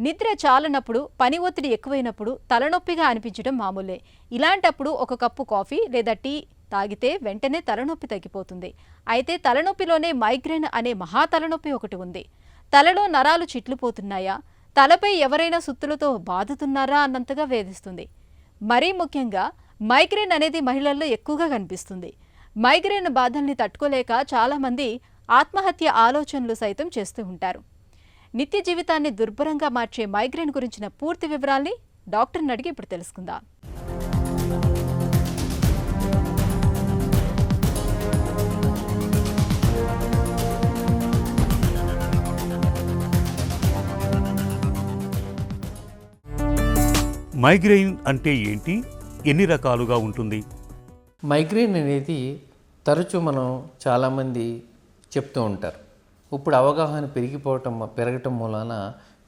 నిద్ర చాలనప్పుడు, పని ఒత్తిడి ఎక్కువైనప్పుడు తలనొప్పిగా అనిపించడం మామూలే. ఇలాంటప్పుడు ఒక కప్పు కాఫీ లేదా టీ తాగితే వెంటనే తలనొప్పి తగ్గిపోతుంది. అయితే తలనొప్పిలోనే మైగ్రేన్ అనే మహా తలనొప్పి ఒకటి ఉంది. తలలో నరాలు చిట్లిపోతున్నాయా, తలపై ఎవరైనా సుత్తులతో బాదుతున్నారా అన్నంతగా వేధిస్తుంది. మరీ ముఖ్యంగా మైగ్రేన్ అనేది మహిళల్లో ఎక్కువగా కనిపిస్తుంది. మైగ్రేన్ బాధల్ని తట్టుకోలేక చాలామంది ఆత్మహత్య ఆలోచనలు సైతం చేస్తూ ఉంటారు. నిత్య జీవితాన్ని దుర్భరంగా మార్చే మైగ్రేన్ గురించిన పూర్తి వివరాల్ని డాక్టర్ని అడిగి ఇప్పుడు తెలుసుకుందాం. మైగ్రెయిన్ అంటే ఏంటి, ఎన్ని రకాలుగా ఉంటుంది? మైగ్రేన్ అనేది తరచూ మనం చాలామంది చెప్తూ ఉంటారు. ఇప్పుడు అవగాహన పెరగటం మూలాన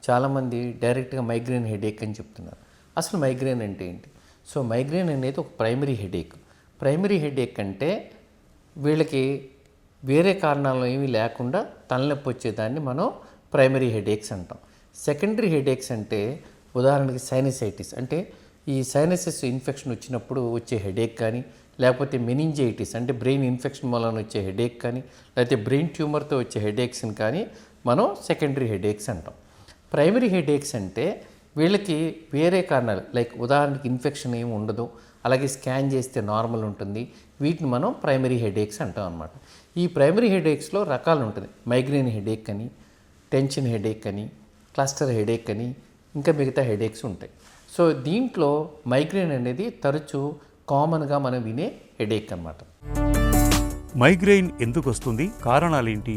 చాలామంది డైరెక్ట్గా మైగ్రేన్ హెడేక్ అని చెప్తున్నారు. అసలు మైగ్రేన్ అంటే ఏంటి? సో మైగ్రేన్ అనేది ఒక ప్రైమరీ హెడేక్. ప్రైమరీ హెడేక్ అంటే వీళ్ళకి వేరే కారణాలు ఏమీ లేకుండా తలనొప్పి వచ్చేదాన్ని మనం ప్రైమరీ హెడేక్స్ అంటాం. సెకండరీ హెడేక్స్ అంటే ఉదాహరణకి సైనసైటిస్, అంటే ఈ సైనసెస్ ఇన్ఫెక్షన్ వచ్చినప్పుడు వచ్చే హెడేక్ కానీ, లేకపోతే మెనింజైటిస్ అంటే బ్రెయిన్ ఇన్ఫెక్షన్ వలన వచ్చే హెడేక్ కానీ, లేకపోతే బ్రెయిన్ ట్యూమర్తో వచ్చే హెడేక్స్ని కానీ మనం సెకండరీ హెడేక్స్ అంటాం. ప్రైమరీ హెడేక్స్ అంటే వీళ్ళకి వేరే కారణాలు, లైక్ ఉదాహరణకి ఇన్ఫెక్షన్ ఏమి ఉండదు, అలాగే స్కాన్ చేస్తే నార్మల్ ఉంటుంది, వీటిని మనం ప్రైమరీ హెడేక్స్ అంటాం అన్నమాట. ఈ ప్రైమరీ హెడేక్స్లో రకాలు ఉంటుంది. మైగ్రేన్ హెడేక్ అని, టెన్షన్ హెడేక్ అని, క్లస్టర్ హెడేక్ అని, ఇంకా మిగతా హెడేక్స్ ఉంటాయి. సో దీంట్లో మైగ్రేన్ అనేది తరచూ కామన్గా మనం వినే హెడేక్ అన్నమాట. మైగ్రెయిన్ ఎందుకు వస్తుంది, కారణాలేంటి?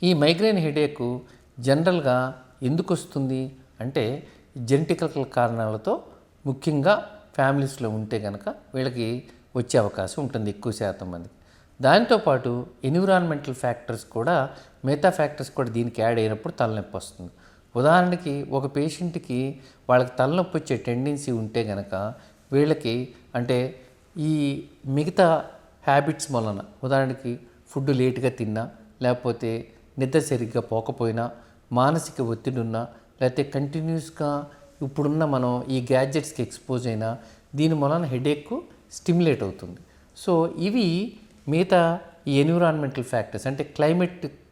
ఈ మైగ్రేన్ హెడేక్ జనరల్గా ఎందుకు వస్తుంది అంటే జెనెటికల్ కారణాలతో, ముఖ్యంగా ఫ్యామిలీస్లో ఉంటే కనుక వీళ్ళకి వచ్చే అవకాశం ఉంటుంది ఎక్కువ శాతం మందికి. దాంతోపాటు ఎన్విరాన్మెంటల్ ఫ్యాక్టర్స్ కూడా, మిగతా ఫ్యాక్టర్స్ కూడా దీనికి యాడ్ అయినప్పుడు తలనొప్పి వస్తుంది. ఉదాహరణకి ఒక పేషెంట్కి వాళ్ళకి తలనొప్పి వచ్చే టెండెన్సీ ఉంటే కనుక వీళ్ళకి, అంటే ఈ మిగతా హ్యాబిట్స్ వలన, ఉదాహరణకి ఫుడ్ లేట్గా తిన్నా, లేకపోతే నిద్ర సరిగ్గా పోకపోయినా, మానసిక ఒత్తిడి ఉన్నా, లేకపోతే కంటిన్యూస్గా ఇప్పుడున్న మనం ఈ గ్యాడ్జెట్స్కి ఎక్స్పోజ్ అయినా దీని వలన హెడేక్ స్టిమ్యులేట్ అవుతుంది. సో ఇవి మిగతా ఈ ఎన్విరాన్మెంటల్ ఫ్యాక్టర్స్, అంటే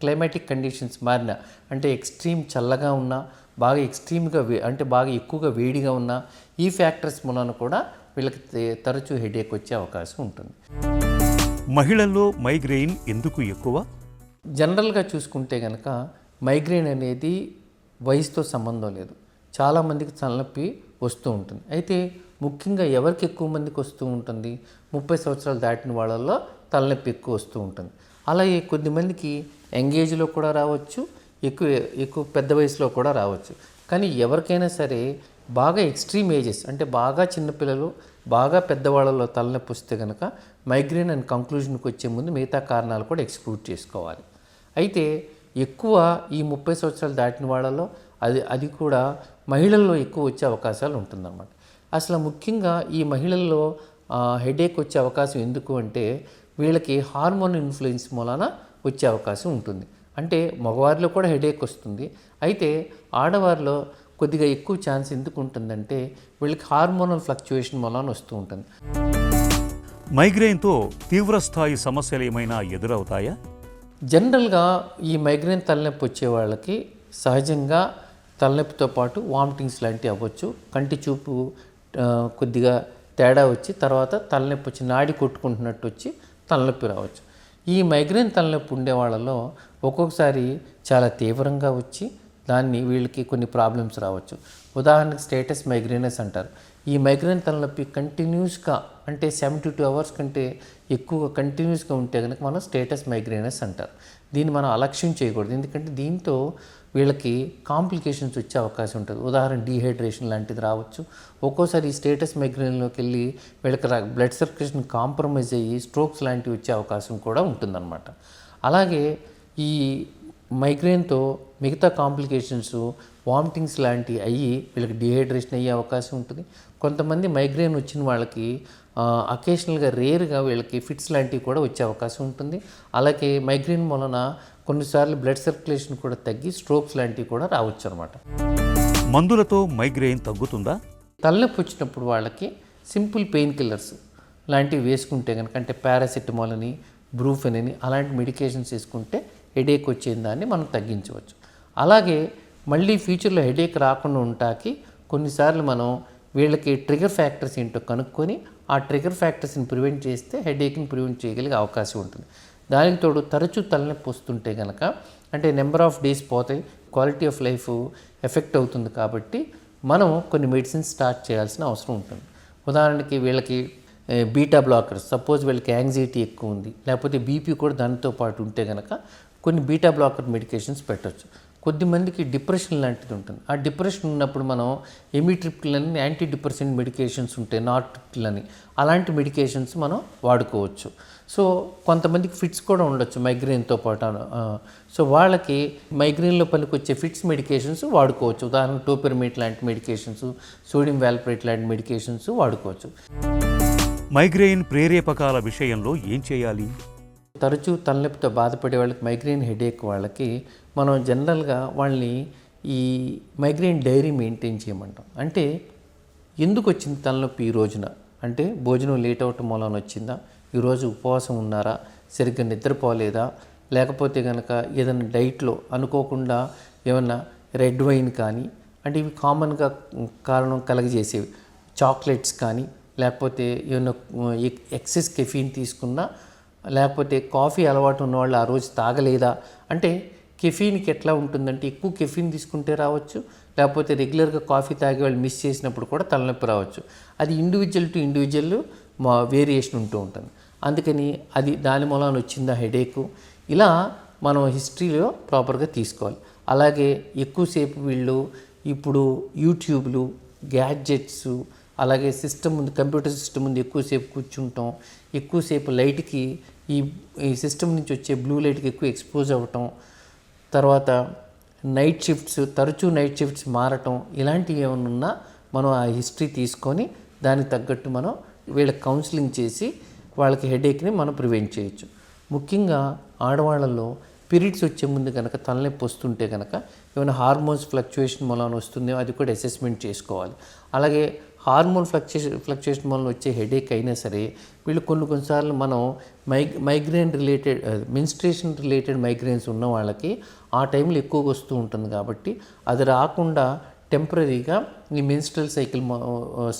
క్లైమాటిక్ కండిషన్స్ మారిన, అంటే ఎక్స్ట్రీమ్ చల్లగా ఉన్నా, బాగా ఎక్స్ట్రీమ్గా అంటే బాగా ఎక్కువగా వేడిగా ఉన్నా, ఈ ఫ్యాక్టర్స్ మూలన కూడా వీళ్ళకి తరచూ హెడేక్ వచ్చే అవకాశం ఉంటుంది. మహిళల్లో మైగ్రెయిన్ ఎందుకు ఎక్కువ? జనరల్గా చూసుకుంటే కనుక మైగ్రేన్ అనేది వయసుతో సంబంధం లేదు. చాలామందికి తలనొప్పి వస్తూ ఉంటుంది. అయితే ముఖ్యంగా ఎవరికి ఎక్కువ మందికి వస్తూ ఉంటుంది? 30 సంవత్సరాలు దాటిన వాళ్ళల్లో తలనొప్పి ఎక్కువ వస్తూ ఉంటుంది. అలాగే కొద్దిమందికి యంగేజ్లో కూడా రావచ్చు, ఎక్కువ పెద్ద వయసులో కూడా రావచ్చు. కానీ ఎవరికైనా సరే బాగా ఎక్స్ట్రీమ్ ఏజెస్, అంటే బాగా చిన్నపిల్లలు, బాగా పెద్దవాళ్ళలో తలనొప్పి వస్తే కనుక మైగ్రేన్ అని కంక్లూజన్కి వచ్చే ముందు మిగతా కారణాలు కూడా ఎక్స్క్లూడ్ చేసుకోవాలి. అయితే ఎక్కువ ఈ 30 సంవత్సరాలు దాటిన వాళ్ళలో అది కూడా మహిళల్లో ఎక్కువ వచ్చే అవకాశాలు ఉంటుందన్నమాట. అసలు ముఖ్యంగా ఈ మహిళల్లో హెడేక్ వచ్చే అవకాశం ఎందుకు అంటే వీళ్ళకి హార్మోన్ ఇన్ఫ్లుయెన్స్ మూలాన వచ్చే అవకాశం ఉంటుంది. అంటే మగవారిలో కూడా హెడేక్ వస్తుంది, అయితే ఆడవారిలో కొద్దిగా ఎక్కువ ఛాన్స్ ఎందుకు ఉంటుందంటే వీళ్ళకి హార్మోనల్ ఫ్లక్చుయేషన్ మూలాన వస్తూ ఉంటుంది. మైగ్రెయిన్తో తీవ్రస్థాయి సమస్యలు ఏమైనా ఎదురవుతాయా? జనరల్గా ఈ మైగ్రేన్ తలనొప్పి వచ్చే వాళ్ళకి సహజంగా తలనొప్పితో పాటు వామిటింగ్స్ లాంటివి అవ్వచ్చు, కంటి చూపు కొద్దిగా తేడా వచ్చి తర్వాత తలనొప్పి వచ్చి నాడి కొట్టుకుంటున్నట్టు వచ్చి తలనొప్పి రావచ్చు. ఈ మైగ్రేన్ తలనొప్పి ఉండే వాళ్ళలో ఒక్కొక్కసారి చాలా తీవ్రంగా వచ్చి వీళ్ళకి కొన్ని ప్రాబ్లమ్స్ రావచ్చు. ఉదాహరణకి స్టేటస్ మైగ్రేనస్ అంటారు. ఈ మైగ్రేన్ తలనొప్పి కంటిన్యూస్గా, అంటే 72 అవర్స్ కంటే ఎక్కువగా కంటిన్యూస్గా ఉంటే కనుక మనం స్టేటస్ మైగ్రేనస్ అంటారు. దీన్ని మనం అలక్ష్యం చేయకూడదు, ఎందుకంటే దీంతో వీళ్ళకి కాంప్లికేషన్స్ వచ్చే అవకాశం ఉంటుంది. ఉదాహరణ డీహైడ్రేషన్ లాంటిది రావచ్చు. ఒక్కోసారి ఈ స్టేటస్ మైగ్రేన్లోకి వెళ్ళి వీళ్ళకి బ్లడ్ సర్క్యులేషన్ కాంప్రమైజ్ అయ్యి స్ట్రోక్స్ లాంటివి వచ్చే అవకాశం కూడా ఉంటుందన్నమాట. అలాగే ఈ మైగ్రేన్తో మిగతా కాంప్లికేషన్స్, వామిటింగ్స్ లాంటివి అయ్యి వీళ్ళకి డీహైడ్రేషన్ అయ్యే అవకాశం ఉంటుంది. కొంతమంది మైగ్రేన్ వచ్చిన వాళ్ళకి అకేషనల్గా రేర్గా వీళ్ళకి ఫిట్స్ లాంటివి కూడా వచ్చే అవకాశం ఉంటుంది. అలాగే మైగ్రేన్ వలన కొన్నిసార్లు బ్లడ్ సర్క్యులేషన్ కూడా తగ్గి స్ట్రోక్స్ లాంటివి కూడా రావచ్చు అనమాట. మందులతో మైగ్రేన్ తగ్గుతుందా? తలనొప్పి వచ్చినప్పుడు వాళ్ళకి సింపుల్ పెయిన్ కిల్లర్స్ లాంటివి వేసుకుంటే కనుక, అంటే పారాసిటమాల్ అని, బ్రూఫెన్ అని అలాంటి మెడికేషన్స్ వేసుకుంటే హెడేక్ వచ్చే దాన్ని మనం తగ్గించవచ్చు. అలాగే మళ్ళీ ఫ్యూచర్లో హెడేక్ రాకుండా ఉంటాకి కొన్నిసార్లు మనం వీళ్ళకి ట్రిగర్ ఫ్యాక్టర్స్ ఏంటో కనుక్కొని ఆ ట్రిగర్ ఫ్యాక్టర్స్ని ప్రివెంట్ చేస్తే హెడేక్ని ప్రివెంట్ చేయగలిగే అవకాశం ఉంటుంది. దానికి తోడు తరచూ తలనొప్పి వస్తుంటే కనుక, అంటే నెంబర్ ఆఫ్ డేస్ పోతాయి, క్వాలిటీ ఆఫ్ లైఫ్ ఎఫెక్ట్ అవుతుంది. కాబట్టి మనం కొన్ని మెడిసిన్స్ స్టార్ట్ చేయాల్సిన అవసరం ఉంటుంది. ఉదాహరణకి వీళ్ళకి బీటా బ్లాకర్స్, సపోజ్ వీళ్ళకి యాంగ్జైటీ ఎక్కువ ఉంది, లేకపోతే బీపీ కూడా దానితో పాటు ఉంటే కనుక కొన్ని బీటా బ్లాకర్ మెడికేషన్స్ పెట్టవచ్చు. కొద్దిమందికి డిప్రెషన్ లాంటిది ఉంటుంది. ఆ డిప్రెషన్ ఉన్నప్పుడు మనం ఎమిట్రిప్టిల్ అని యాంటీ డిప్రెసెంట్ మెడికేషన్స్ ఉంటాయి, నార్ట్రిప్టిల్ అని, అలాంటి మెడికేషన్స్ మనం వాడుకోవచ్చు. సో కొంతమందికి ఫిట్స్ కూడా ఉండొచ్చు మైగ్రేన్తో పాటు. సో వాళ్ళకి మైగ్రేన్లో పనికొచ్చే ఫిట్స్ మెడికేషన్స్ వాడుకోవచ్చు. ఉదాహరణ టోపెరమేట్ లాంటి మెడికేషన్స్, సోడియం వాల్ప్రేట్ లాంటి మెడికేషన్స్ వాడుకోవచ్చు. మైగ్రేన్ ప్రేరేపకాల విషయంలో ఏం చేయాలి? తరచూ తలనొప్పితో బాధపడే వాళ్ళకి, మైగ్రేన్ హెడేక్ వాళ్ళకి మనం జనరల్గా వాళ్ళని ఈ మైగ్రేన్ డైరీ మెయింటైన్ చేయమంటాం. అంటే ఎందుకు వచ్చింది తలనొప్పి ఈ రోజున, అంటే భోజనం లేట్ అవటం మూలన వచ్చిందా, ఈరోజు ఉపవాసం ఉన్నారా, సరిగ్గా నిద్రపోలేదా, లేకపోతే కనుక ఏదైనా డైట్లో అనుకోకుండా ఏమన్నా రెడ్ వైన్ కానీ, అంటే ఇవి కామన్గా కారణం కలగజేసేవి, చాక్లెట్స్ కానీ, లేకపోతే ఏమైనా ఎక్సెస్ కెఫీన్ తీసుకున్నా, లేకపోతే కాఫీ అలవాటు ఉన్నవాళ్ళు ఆ రోజు తాగలేదా. అంటే కెఫీన్కి ఎట్లా ఉంటుందంటే ఎక్కువ కెఫీన్ తీసుకుంటే రావచ్చు, లేకపోతే రెగ్యులర్గా కాఫీ తాగే వాళ్ళు మిస్ చేసినప్పుడు కూడా తలనొప్పి రావచ్చు. అది ఇండివిజువల్ టు ఇండివిజువల్ వేరియేషన్ ఉంటూ ఉంటుంది. అందుకని అది దాని మూలాన వచ్చిందా హెడేకు, ఇలా మనం హిస్టరీలో ప్రాపర్గా తీసుకోవాలి. అలాగే ఎక్కువసేపు వీళ్ళు ఇప్పుడు యూట్యూబ్లు, గ్యాడ్జెట్స్, అలాగే సిస్టమ్ ముందు, కంప్యూటర్ సిస్టమ్ ముందు ఎక్కువసేపు కూర్చుంటాం, ఎక్కువసేపు లైట్కి ఈ సిస్టమ్ నుంచి వచ్చే బ్లూ లైట్కి ఎక్కువ ఎక్స్పోజ్ అవ్వటం, తర్వాత నైట్ షిఫ్ట్స్, తరచూ నైట్ షిఫ్ట్స్ మారటం, ఇలాంటివి ఏమైనా ఉన్నా మనం ఆ హిస్టరీ తీసుకొని దానికి తగ్గట్టు మనం వీళ్ళకి కౌన్సిలింగ్ చేసి వాళ్ళకి హెడేక్ని మనం ప్రివెంట్ చేయొచ్చు. ముఖ్యంగా ఆడవాళ్ళలో పీరియడ్స్ వచ్చే ముందు కనుక తలనొప్పి వస్తుంటే కనుక ఏమైనా హార్మోన్స్ ఫ్లక్చుయేషన్ మూలన వస్తుందో అది కూడా అసెస్మెంట్ చేసుకోవాలి. అలాగే హార్మోన్ ఫ్లక్చుయేషన్ వలన వచ్చే హెడేక్ అయినా సరే వీళ్ళు కొన్నిసార్లు మనం migraine related, menstruation related migrants ఉన్న వాళ్ళకి ఆ టైంలో ఎక్కువగా వస్తూ ఉంటుంది. కాబట్టి అది రాకుండా టెంపరీగా ఈ మెన్స్ట్రల్ సైకిల్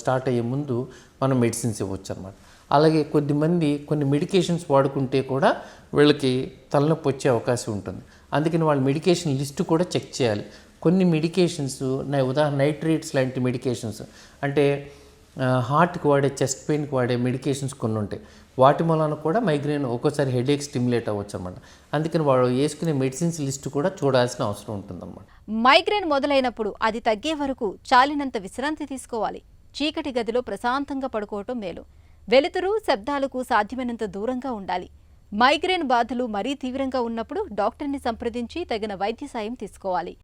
స్టార్ట్ అయ్యే ముందు మనం మెడిసిన్స్ ఇవ్వచ్చు అన్నమాట. అలాగే కొద్దిమంది కొన్ని మెడికేషన్స్ వాడుకుంటే కూడా వీళ్ళకి తలనొప్పి వచ్చే అవకాశం ఉంటుంది. అందుకని వాళ్ళ మెడికేషన్ లిస్ట్ కూడా చెక్ చేయాలి. కొన్ని మెడికేషన్స్, ఉదాహరణ నైట్రేట్స్ లాంటి మెడికేషన్స్, అంటే హార్ట్కి వాడే, చెస్ట్ పెయిన్కి వాడే మెడికేషన్స్ కొన్ని ఉంటాయి. వాటి మూలన కూడా మైగ్రేన్ ఒక్కోసారి హెడేక్ స్టిమ్యులేట్ అవ్వచ్చు అన్నమాట. అందుకని వాళ్ళు వేసుకునే మెడిసిన్స్ లిస్ట్ కూడా చూడాల్సిన అవసరం ఉంటుందన్నమాట. మైగ్రేన్ మొదలైనప్పుడు అది తగ్గే వరకు చాలినంత విశ్రాంతి తీసుకోవాలి. చీకటి గదిలో ప్రశాంతంగా పడుకోవటం మేలు. వెలుతురు, శబ్దాలకు సాధ్యమైనంత దూరంగా ఉండాలి. మైగ్రేన్ బాధలు మరీ తీవ్రంగా ఉన్నప్పుడు డాక్టర్ని సంప్రదించి తగిన వైద్య సాయం తీసుకోవాలి.